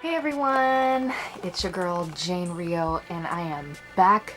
Hey everyone, it's your girl Jane Rio and I am back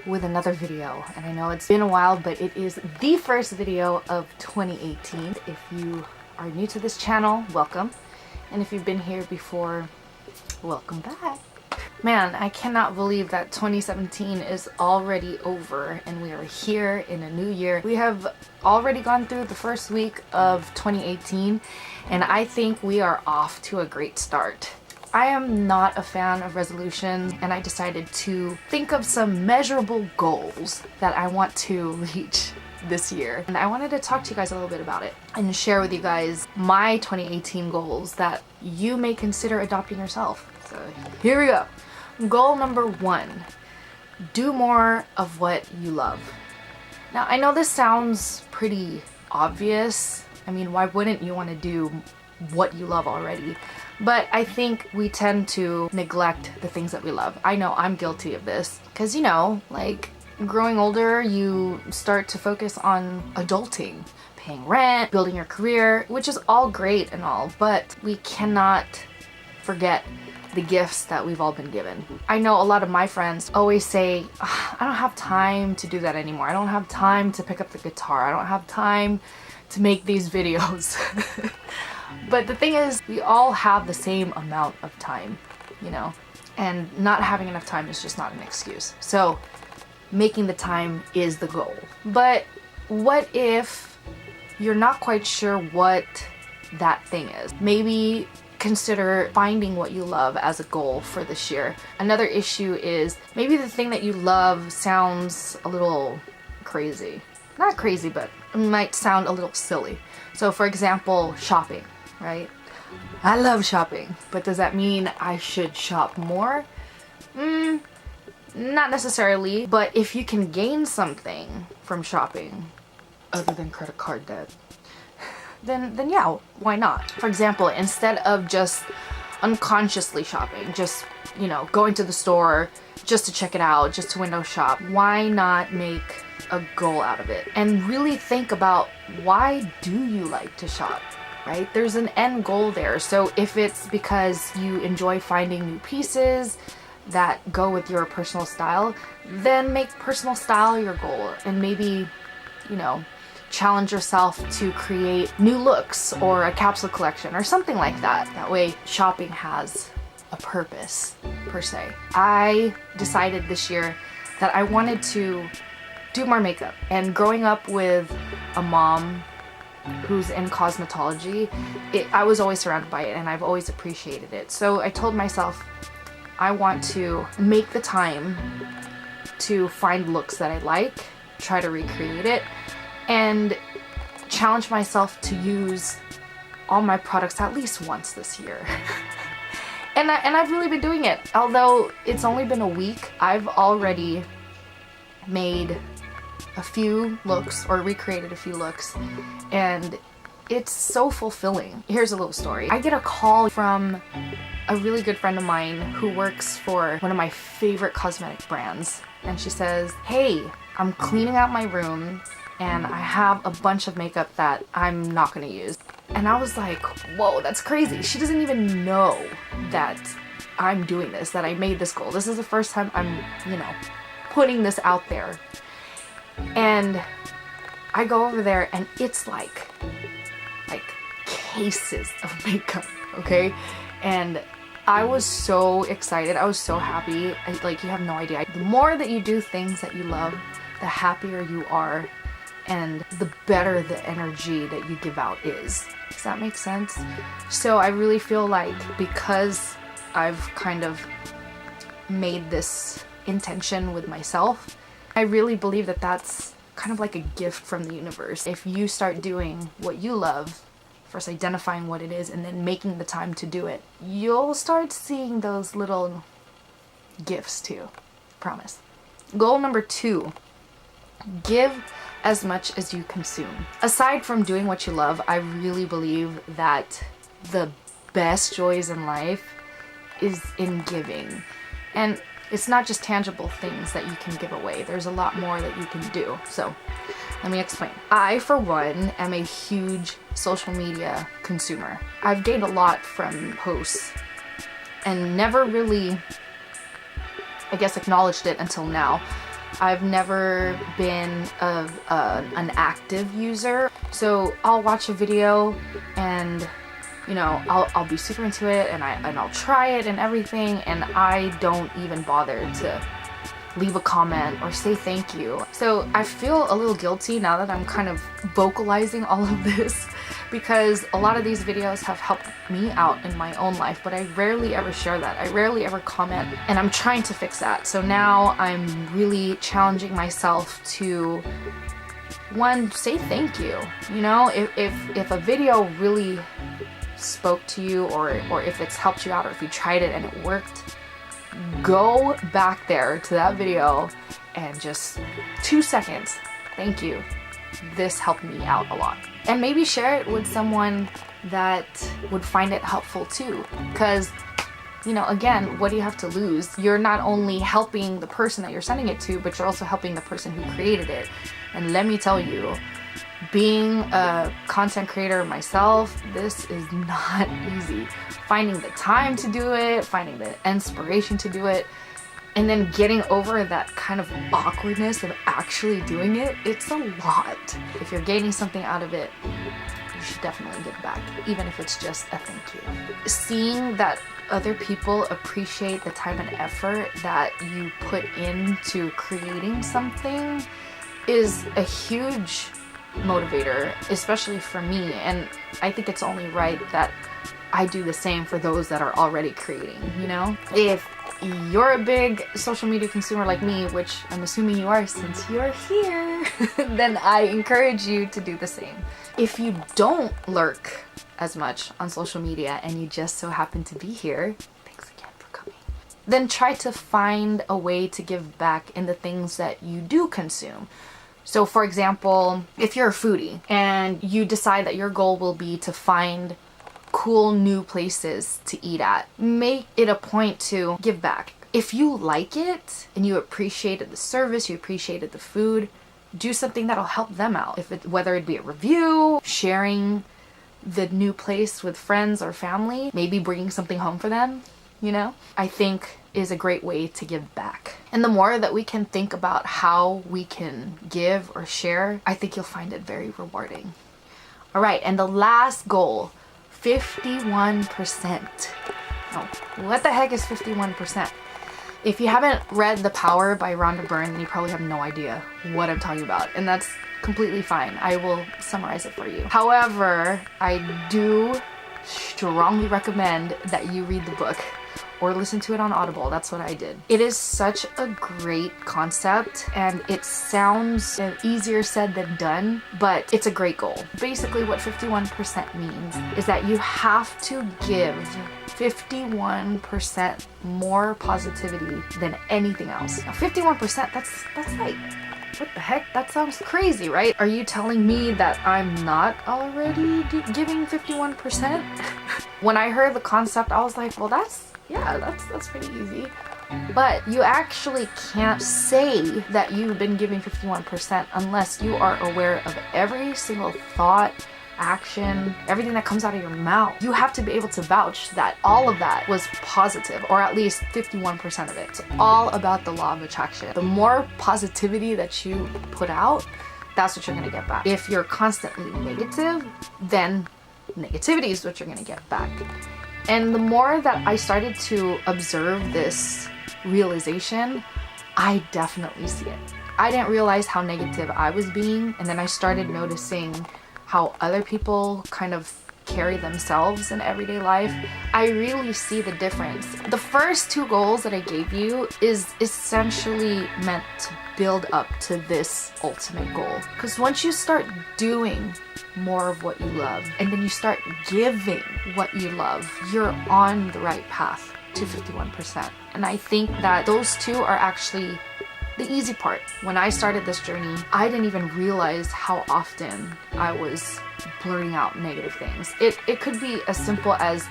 with another video. And I know it's been a while, but it is the first video of 2018. If you are new to this channel, welcome. And if you've been here before, welcome back. Man, I cannot believe that 2017 is already over and we are here in a new year. We have already gone through the first week of 2018 and I think we are off to a great start. I am not a fan of resolutions and I decided to think of some measurable goals that I want to reach this year. And I wanted to talk to you guys a little bit about it and share with you guys my 2018 goals that you may consider adopting yourself. So here we go. Goal number 1, do more of what you love. Now I know this sounds pretty obvious. I mean, why wouldn't you want to do what you love already? But I think we tend to neglect the things that we love. I know I'm guilty of this because, you know, like growing older, you start to focus on adulting, paying rent, building your career, which is all great and all, but we cannot forget the gifts that we've all been given. I know a lot of my friends always say, I don't have time to do that anymore. I don't have time to pick up the guitar. I don't have time to make these videos. But the thing is, we all have the same amount of time, you know, and not having enough time is just not an excuse. So making the time is the goal. But what if you're not quite sure what that thing is? Maybe consider finding what you love as a goal for this year. Another issue is maybe the thing that you love sounds a little crazy. Not crazy, but it might sound a little silly. So for example, shopping. Right? I love shopping, but does that mean I should shop more? Not necessarily, but if you can gain something from shopping other than credit card debt, then yeah, why not? For example, instead of just unconsciously shopping, just, you know, going to the store just to check it out, just to window shop, why not make a goal out of it and really think about, why do you like to shop? Right? There's an end goal there. So if it's because you enjoy finding new pieces that go with your personal style, then make personal style your goal and maybe, you know, challenge yourself to create new looks or a capsule collection or something like that. That way shopping has a purpose per se. I decided this year that I wanted to do more makeup, and growing up with a mom who's in cosmetology, I was always surrounded by it and I've always appreciated it. So I told myself I want to make the time to find looks that I like, try to recreate it, and challenge myself to use all my products at least once this year. and I've really been doing it. Although it's only been a week, I've already made a few looks or recreated a few looks, and it's so fulfilling. Here's a little story. I get a call from a really good friend of mine who works for one of my favorite cosmetic brands, and she says, hey, I'm cleaning out my room and I have a bunch of makeup that I'm not gonna use. And I was like, whoa, that's crazy. She doesn't even know that I'm doing this, that I made this goal. This is the first time I'm, you know, putting this out there. And I go over there and it's like cases of makeup, okay? And I was so excited. I was so happy. Like, you have no idea. The more that you do things that you love, the happier you are and the better the energy that you give out is. Does that make sense? So I really feel like because I've kind of made this intention with myself, I really believe that that's kind of like a gift from the universe. If you start doing what you love, first identifying what it is and then making the time to do it, you'll start seeing those little gifts too. Promise. Goal number 2, give as much as you consume. Aside from doing what you love, I really believe that the best joys in life is in giving. And it's not just tangible things that you can give away. There's a lot more that you can do. So let me explain. I, for one, am a huge social media consumer. I've gained a lot from posts and never really, I guess, acknowledged it until now. I've never been an active user, so I'll watch a video and, you know, I'll be super into it, and I'll try it and everything, and I don't even bother to leave a comment or say thank you. So I feel a little guilty now that I'm kind of vocalizing all of this, because a lot of these videos have helped me out in my own life, but I rarely ever share that. I rarely ever comment, and I'm trying to fix that. So now I'm really challenging myself to, one, say thank you. You know, if a video really spoke to you, or if it's helped you out, or if you tried it and it worked, go back there to that video and just 2 seconds, thank you, this helped me out a lot. And maybe share it with someone that would find it helpful too, because, you know, again, what do you have to lose? You're not only helping the person that you're sending it to, but you're also helping the person who created it. And let me tell you, being a content creator myself, this is not easy. Finding the time to do it, finding the inspiration to do it, and then getting over that kind of awkwardness of actually doing it, it's a lot. If you're gaining something out of it, you should definitely give back, even if it's just a thank you. Seeing that other people appreciate the time and effort that you put into creating something is a huge motivator, especially for me, and I think it's only right that I do the same for those that are already creating, you know? If you're a big social media consumer like me, which I'm assuming you are since you're here, then I encourage you to do the same. If you don't lurk as much on social media and you just so happen to be here, thanks again for coming, then try to find a way to give back in the things that you do consume. So for example, if you're a foodie and you decide that your goal will be to find cool new places to eat at, make it a point to give back. If you like it and you appreciated the service, you appreciated the food, do something that'll help them out. Whether it be a review, sharing the new place with friends or family, maybe bringing something home for them, you know, I think is a great way to give back. And the more that we can think about how we can give or share, I think you'll find it very rewarding. All right, and the last goal, 51%. Oh, what the heck is 51%? If you haven't read The Power by Rhonda Byrne, then you probably have no idea what I'm talking about, and that's completely fine. I will summarize it for you. However, I do strongly recommend that you read the book or listen to it on Audible. That's what I did. It is such a great concept, and it sounds easier said than done, but it's a great goal. Basically what 51% means is that you have to give 51% more positivity than anything else. Now 51%, that's like, what the heck? That sounds crazy, right? Are you telling me that I'm not already giving 51%? When I heard the concept, I was like, well, that's pretty easy. But you actually can't say that you've been giving 51% unless you are aware of every single thought, action, everything that comes out of your mouth. You have to be able to vouch that all of that was positive, or at least 51% of it. It's all about the law of attraction. The more positivity that you put out, that's what you're gonna get back. If you're constantly negative, then negativity is what you're gonna get back. And the more that I started to observe this realization, I definitely see it. I didn't realize how negative I was being, and then I started noticing how other people kind of carry themselves in everyday life. I really see the difference. The first two goals that I gave you is essentially meant to build up to this ultimate goal. Because once you start doing more of what you love, and then you start giving what you love, you're on the right path to 51%. And I think that those two are actually the easy part. When I started this journey, I didn't even realize how often I was blurting out negative things. It could be as simple as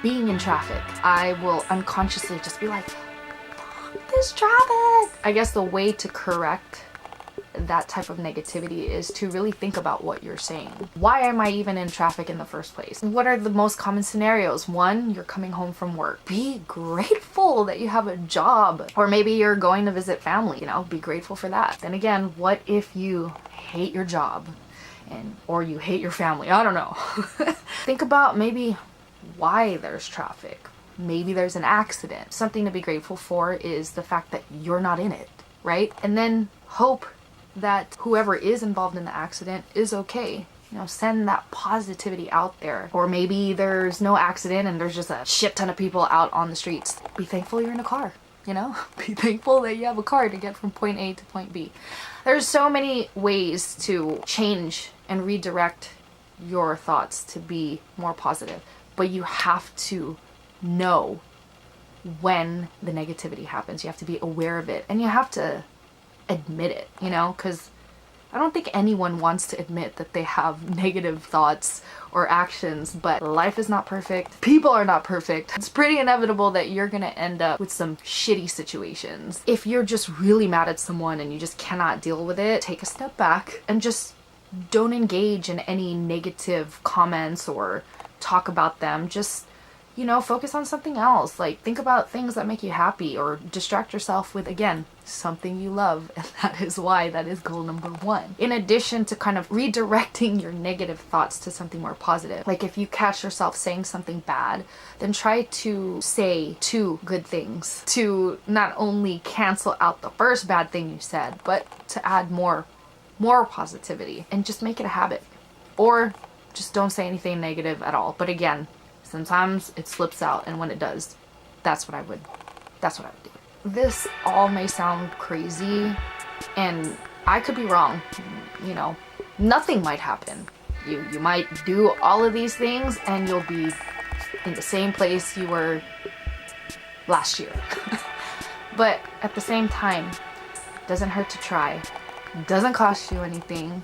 being in traffic. I will unconsciously just be like, fuck this traffic. I guess the way to correct that type of negativity is to really think about what you're saying. Why am I even in traffic in the first place? What are the most common scenarios? One, you're coming home from work. Be grateful that you have a job, or maybe you're going to visit family, you know, be grateful for that. Then again, what if you hate your job or you hate your family? I don't know. Think about maybe why there's traffic. Maybe there's an accident. Something to be grateful for is the fact that you're not in it, right? And then hope that whoever is involved in the accident is okay. You know, send that positivity out there. Or maybe there's no accident and there's just a shit ton of people out on the streets. Be thankful you're in a car, you know? Be thankful that you have a car to get from point A to point B. There's so many ways to change and redirect your thoughts to be more positive. But you have to know when the negativity happens. You have to be aware of it, and you have to admit it, you know, because I don't think anyone wants to admit that they have negative thoughts or actions, but life is not perfect. People are not perfect. It's pretty inevitable that you're gonna end up with some shitty situations. If you're just really mad at someone and you just cannot deal with it, take a step back and just don't engage in any negative comments or talk about them. Just, you know, focus on something else. Like, think about things that make you happy, or distract yourself with, again, something you love. And that is goal number 1. In addition to kind of redirecting your negative thoughts to something more positive. Like, if you catch yourself saying something bad, then try to say 2 good things to not only cancel out the first bad thing you said, but to add more positivity, and just make it a habit. Or just don't say anything negative at all. But again, sometimes it slips out, and when it does, that's what I would do. This all may sound crazy, and I could be wrong. You know, nothing might happen. You might do all of these things and you'll be in the same place you were last year. But at the same time, it doesn't hurt to try. It doesn't cost you anything.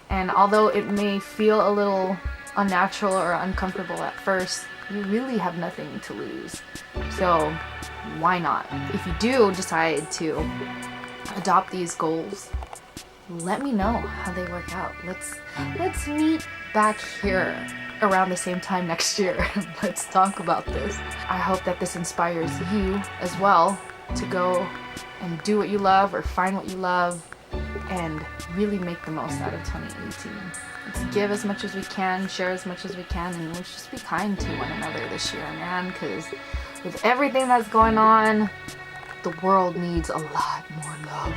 And although it may feel a little unnatural or uncomfortable at first, you really have nothing to lose. So why not? If you do decide to adopt these goals, let me know how they work out. Let's meet back here around the same time next year. Let's talk about this. I hope that this inspires you as well to go and do what you love, or find what you love, and really make the most out of 2018. Let's give as much as we can, share as much as we can, and let's just be kind to one another this year, man, because with everything that's going on, the world needs a lot more love.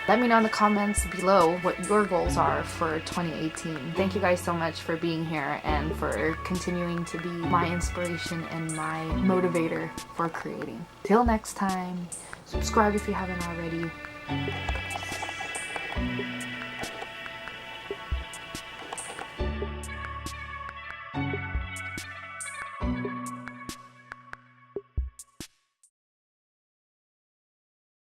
Let me know in the comments below what your goals are for 2018. Thank you guys so much for being here and for continuing to be my inspiration and my motivator for creating. Till next time, subscribe if you haven't already. Peace.